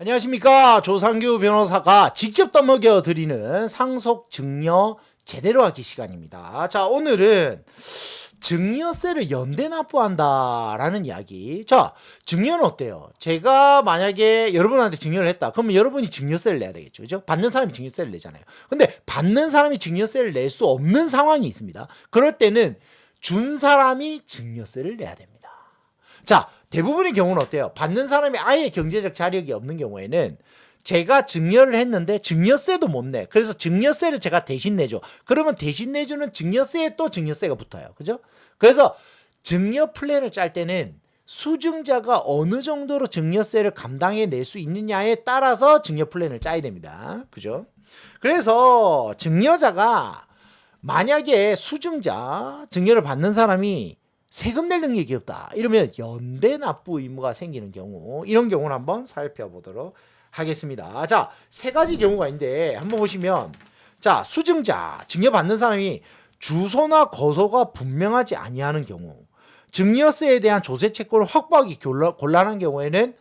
안녕하십니까. 조상규 변호사가 직접 떠먹여 드리는 상속 증여 제대로 하기 시간입니다. 자, 오늘은 증여세를 연대 납부한다라는 이야기. 자, 증여는 어때요? 제가 만약에 여러분한테 증여를 했다. 그러면 여러분이 증여세를 내야 되겠죠. 그죠? 받는 사람이 증여세를 내잖아요. 근데 받는 사람이 증여세를 낼 수 없는 상황이 있습니다. 그럴 때는 준 사람이 증여세를 내야 됩니다. 자, 대부분의 경우는 어때요? 받는 사람이 아예 경제적 자력이 없는 경우에는 제가 증여를 했는데 증여세도 못 내. 그래서 증여세를 제가 대신 내줘. 그러면 대신 내주는 증여세에 또 증여세가 붙어요. 그죠? 그래서 증여 플랜을 짤 때는 수증자가 어느 정도로 증여세를 감당해 낼 수 있느냐에 따라서 증여 플랜을 짜야 됩니다. 그죠? 그래서 증여자가 만약에 수증자, 증여를 받는 사람이 세금 낼 능력이 없다. 이러면 연대 납부 의무가 생기는 경우, 이런 경우를 한번 살펴보도록 하겠습니다. 자, 세 가지 경우가 있는데 한번 보시면, 자, 수증자, 증여받는 사람이 주소나 거소가 분명하지 아니하는 경우, 증여세에 대한 조세 채권을 확보하기 곤란한 경우에는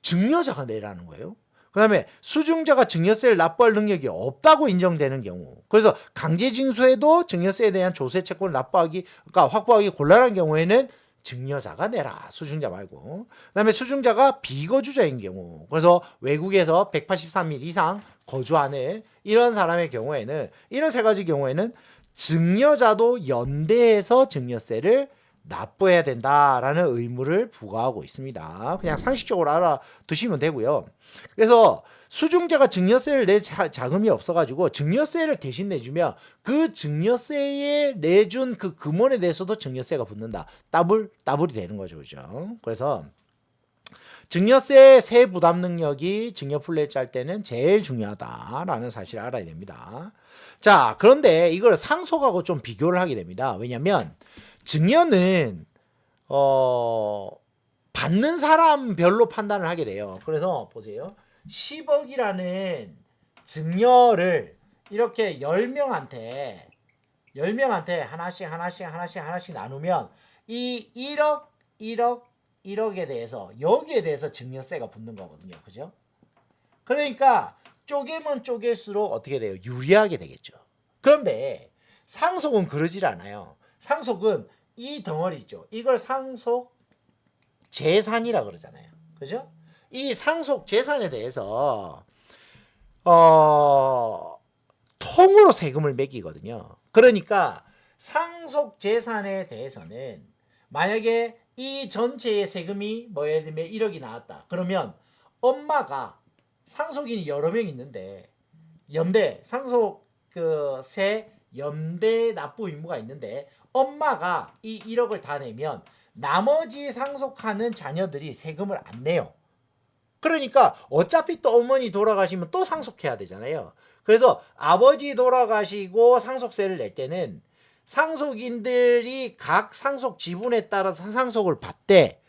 증여자가 내라는 거예요. 그 다음에 수증자가 증여세를 납부할 능력이 없다고 인정되는 경우, 그래서 강제징수에도 증여세에 대한 조세 채권을 그러니까 확보하기 곤란한 경우에는 증여자가 내라. 수증자 말고. 그 다음에 수증자가 비거주자인 경우, 그래서 외국에서 183일 이상 거주하는 이런 사람의 경우에는, 이런 세 가지 경우에는 증여자도 연대해서 증여세를 납부해야 된다라는 의무를 부과하고 있습니다. 그냥 상식적으로 알아두시면 되고요. 그래서 수증자가 증여세를 낼 자금이 없어가지고 증여세를 대신 내주면 그 증여세에 내준 그 금원에 대해서도 증여세가 붙는다. 따블이 되는 거죠. 그죠? 그래서 증여세 세 부담 능력이 증여 플랜 짤 때는 제일 중요하다라는 사실을 알아야 됩니다. 자, 그런데 이걸 상속하고 좀 비교를 하게 됩니다. 왜냐면 증여는 받는 사람별로 판단을 하게 돼요. 그래서 보세요. 10억이라는 증여를 이렇게 10명한테 하나씩 나누면 이 1억에 대해서, 여기에 대해서 증여세가 붙는 거거든요. 그죠? 그러니까 쪼개면 쪼갤수록 어떻게 돼요? 유리하게 되겠죠. 그런데 상속은 그러질 않아요. 상속은 이 덩어리 있죠. 이걸 상속 재산이라 그러잖아요. 그죠? 이 상속 재산에 대해서 통으로 세금을 매기거든요. 그러니까 상속 재산에 대해서는 만약에 이 전체의 세금이 뭐 예를 들면 1억이 나왔다. 그러면 엄마가, 상속인이 여러 명 있는데 연대 상속 세 연대 납부 의무가 있는데 엄마가 이 1억을 다 내면 나머지 상속하는 자녀들이 세금을 안 내요. 그러니까 어차피 또 어머니 돌아가시면 또 상속해야 되잖아요. 그래서 아버지 돌아가시고 상속세를 낼 때는 상속인들이 각 상속 지분에 따라서 상속을 받되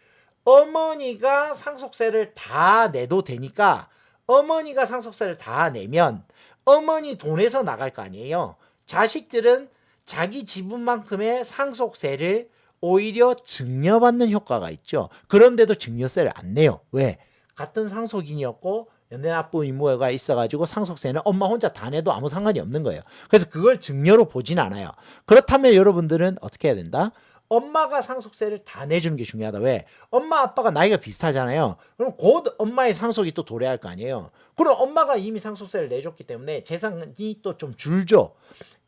어머니가 상속세를 다 내도 되니까 어머니가 상속세를 다 내면 어머니 돈에서 나갈 거 아니에요. 자식들은 자기 지분만큼의 상속세를 오히려 증여받는 효과가 있죠. 그런데도 증여세를 안 내요. 왜? 같은 상속인이었고 연대납부 의무가 있어가지고 상속세는 엄마 혼자 다 내도 아무 상관이 없는 거예요. 그래서 그걸 증여로 보진 않아요. 그렇다면 여러분들은 어떻게 해야 된다? 엄마가 상속세를 다 내주는 게 중요하다. 왜? 엄마 아빠가 나이가 비슷하잖아요. 그럼 곧 엄마의 상속이 또 도래할 거 아니에요. 그럼 엄마가 이미 상속세를 내줬기 때문에 재산이 또 좀 줄죠.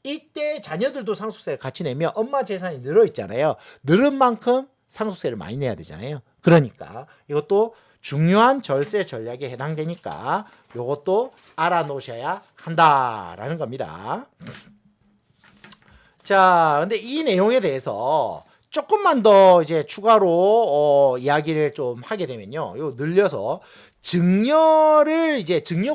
이때 자녀들도 상속세를 같이 내면 엄마 재산이 늘어 있잖아요. 늘은 만큼 상속세를 많이 내야 되잖아요. 그러니까 이것도 중요한 절세 전략에 해당되니까 이것도 알아놓으셔야 한다라는 겁니다. 자, 근데 이 내용에 대해서 조금만 더 이제 추가로 이야기를 좀 하게 되면요. 요 늘려서 증여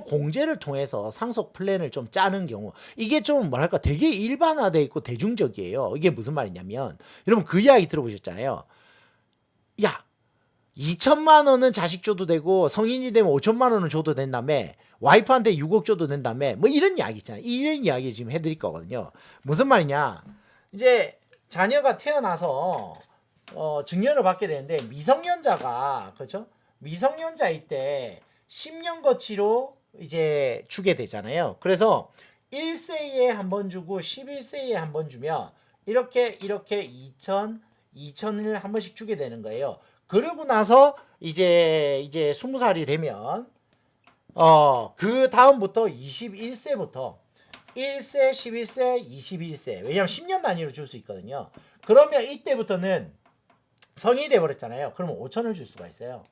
공제를 통해서 상속 플랜을 좀 짜는 경우, 이게 좀 뭐랄까 되게 일반화돼 있고 대중적이에요. 이게 무슨 말이냐면, 여러분 그 이야기 들어보셨잖아요. 야, 2천만 원은 자식 줘도 되고 성인이 되면 5천만 원은 줘도 된다며, 와이프한테 6억 줘도 된다며, 뭐 이런 이야기 있잖아요. 이런 이야기 지금 해드릴 거거든요. 무슨 말이냐, 이제 자녀가 태어나서 증여를 받게 되는데 미성년자가, 그렇죠? 미성년자일 때 10년 거치로 이제 주게 되잖아요. 그래서 1세에 한 번 주고 11세에 한 번 주면 이렇게 2,000을 한 번씩 주게 되는 거예요. 그러고 나서 이제 20살이 되면 그 다음부터 21세부터 1세, 11세, 21세. 왜냐면 10년 단위로 줄 수 있거든요. 그러면 이때부터는 성인이 돼 버렸잖아요. 그러면 5천을 줄 수가 있어요.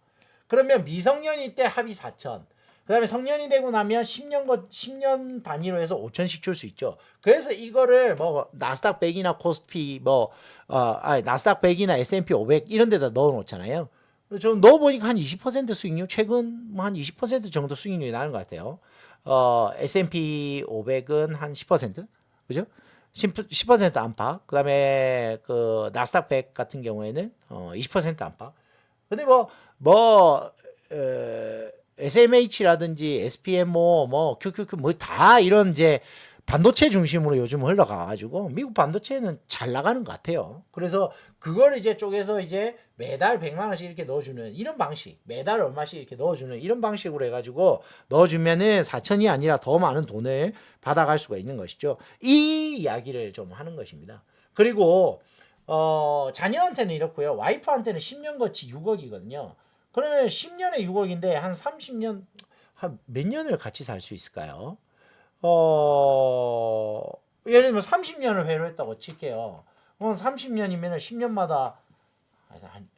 그러면 미성년일 때 합이 4천. 그다음에 성년이 되고 나면 10년 단위로 해서 5천씩 줄 수 있죠. 그래서 이거를 뭐 나스닥 100이나 코스피 나스닥 100이나 S&P 500 이런 데다 넣어 놓잖아요. 좀 넣어 보니까 한 20% 수익률, 최근 한 20% 정도 수익률이 나는 것 같아요. S&P 500은 한 10%? 그죠? 10% 안팎. 그다음에 그 나스닥 100 같은 경우에는 20% 안팎. 근데 SMH라든지 SPMO 뭐 QQQ 뭐 다 이런 이제 반도체 중심으로 요즘 흘러가가지고 미국 반도체는 잘 나가는 것 같아요. 그래서 그걸 이제 쪼개서 이제 매달 100만 원씩 이렇게 넣어주는 이런 방식, 매달 얼마씩 이렇게 넣어주는 이런 방식으로 해가지고 넣어주면은 4천이 아니라 더 많은 돈을 받아갈 수가 있는 것이죠. 이 이야기를 좀 하는 것입니다. 그리고 자녀한테는 이렇고요. 와이프한테는 10년 거치 6억이거든요. 그러면 10년에 6억인데 한 30년 한 몇 년을 같이 살 수 있을까요? 예를 들면 30년을 회로했다고 칠게요. 30년이면 10년마다 한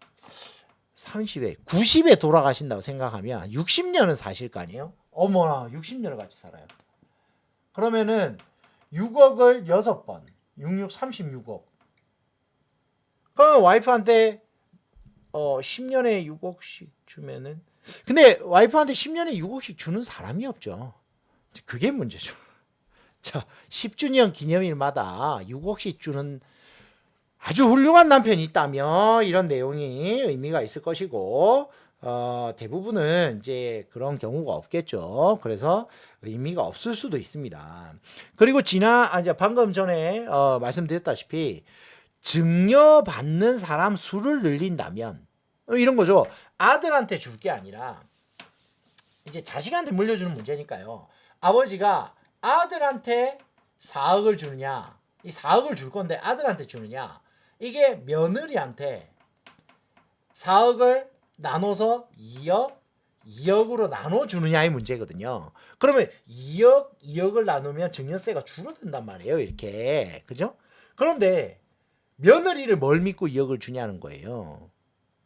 30에 90에 돌아가신다고 생각하면 60년은 사실 거 아니에요? 어머나 60년을 같이 살아요. 그러면은 6억을 6번 66 36억. 그러면 와이프한테 10년에 6억씩 주면은 근데 와이프한테 10년에 6억씩 주는 사람이 없죠. 그게 문제죠. 자, 10주년 기념일마다 6억씩 주는 아주 훌륭한 남편이 있다면 이런 내용이 의미가 있을 것이고 대부분은 이제 그런 경우가 없겠죠. 그래서 의미가 없을 수도 있습니다. 그리고 방금 전에 말씀드렸다시피 증여받는 사람 수를 늘린다면 이런 거죠. 아들한테 줄 게 아니라 이제 자식한테 물려주는 문제니까요. 아버지가 아들한테 4억을 주느냐, 이 4억을 줄 건데 아들한테 주느냐, 이게 며느리한테 4억을 나눠서 2억으로 나눠주느냐의 문제거든요. 그러면 2억을 나누면 증여세가 줄어든단 말이에요. 이렇게. 그죠? 그런데 며느리를 뭘 믿고 2억을 주냐는 거예요.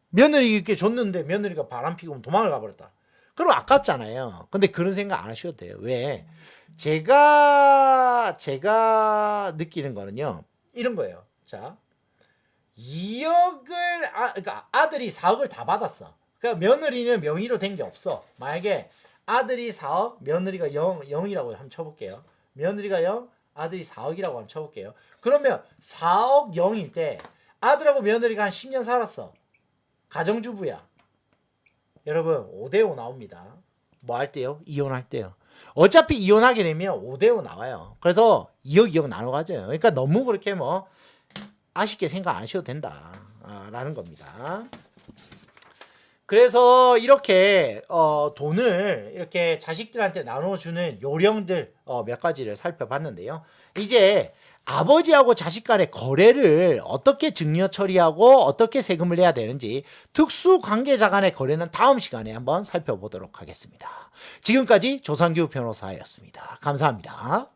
며느리 이렇게 줬는데 며느리가 바람 피고 도망을 가버렸다. 그럼 아깝잖아요. 근데 그런 생각 안 하셔도 돼요. 왜? 제가 느끼는 거는요. 이런 거예요. 자, 2억을 그러니까 아들이 4억을 다 받았어. 그러니까 며느리는 명의로 된 게 없어. 만약에 아들이 4억, 며느리가 0이라고 한번 쳐볼게요. 며느리가 0, 아들이 4억이라고 한번 쳐볼게요. 그러면 4억 0일 때 아들하고 며느리가 한 10년 살았어. 가정주부야. 여러분 5대5 나옵니다. 뭐 할 때요? 이혼할 때요. 어차피 이혼하게 되면 5대5 나와요. 그래서 2억 나눠 가져요. 그러니까 너무 그렇게 뭐 아쉽게 생각 안 하셔도 된다 라는 겁니다. 그래서 이렇게 돈을 이렇게 자식들한테 나눠주는 요령들 몇 가지를 살펴봤는데요. 이제 아버지하고 자식 간의 거래를 어떻게 증여 처리하고 어떻게 세금을 내야 되는지 특수 관계자 간의 거래는 다음 시간에 한번 살펴보도록 하겠습니다. 지금까지 조상규 변호사였습니다. 감사합니다.